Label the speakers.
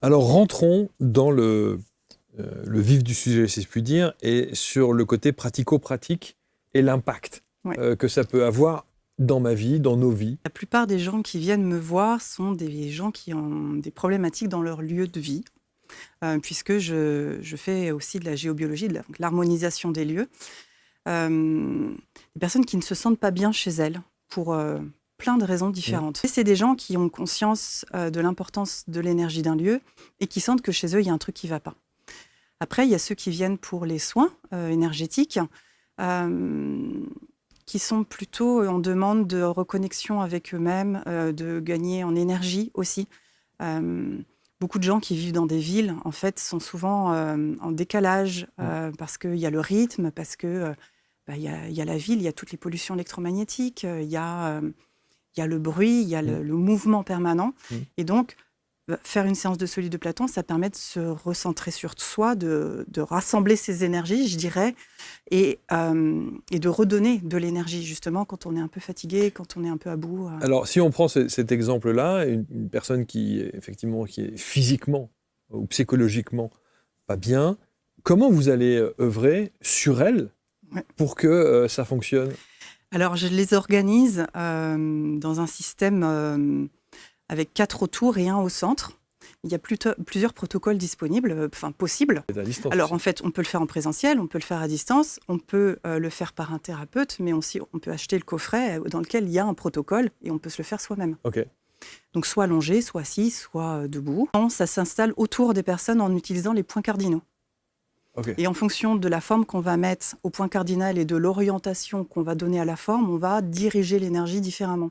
Speaker 1: Alors rentrons dans le vif du sujet, si je puis dire, et sur le côté pratico-pratique et l'impact
Speaker 2: Ouais.
Speaker 1: que ça peut avoir dans ma vie, dans nos vies.
Speaker 2: La plupart des gens qui viennent me voir sont des gens qui ont des problématiques dans leur lieu de vie, puisque je fais aussi de la géobiologie, donc l'harmonisation des lieux. Des personnes qui ne se sentent pas bien chez elles pour plein de raisons différentes. Et c'est des gens qui ont conscience de l'importance de l'énergie d'un lieu et qui sentent que chez eux, il y a un truc qui ne va pas. Après, il y a ceux qui viennent pour les soins énergétiques, qui sont plutôt en demande de reconnexion avec eux-mêmes, de gagner en énergie aussi. Beaucoup de gens qui vivent dans des villes, en fait, sont souvent en décalage parce qu'il y a le rythme, parce que il y a la ville, il y a toutes les pollutions électromagnétiques, il y a le bruit, il y a le mouvement permanent. Et donc, faire une séance de solide de Platon, ça permet de se recentrer sur soi, de rassembler ses énergies, je dirais, et de redonner de l'énergie, justement, quand on est un peu fatigué, quand on est un peu à bout.
Speaker 1: Alors, si on prend cet exemple-là, une personne effectivement, qui est physiquement ou psychologiquement pas bien, comment vous allez œuvrer sur elle pour que ça fonctionne?
Speaker 2: Alors, je les organise dans un système avec 4 autour et 1 au centre. Il y a plusieurs protocoles disponibles, possibles.
Speaker 1: C'est à distance
Speaker 2: Alors,
Speaker 1: aussi.
Speaker 2: en fait, on peut le faire en présentiel, on peut le faire à distance, on peut le faire par un thérapeute, mais aussi on peut acheter le coffret dans lequel il y a un protocole et on peut se le faire soi-même.
Speaker 1: Ok.
Speaker 2: Donc, soit allongé, soit assis, soit debout. Ça s'installe autour des personnes en utilisant les points cardinaux.
Speaker 1: Ok.
Speaker 2: Et en fonction de la forme qu'on va mettre au point cardinal et de l'orientation qu'on va donner à la forme, on va diriger l'énergie différemment.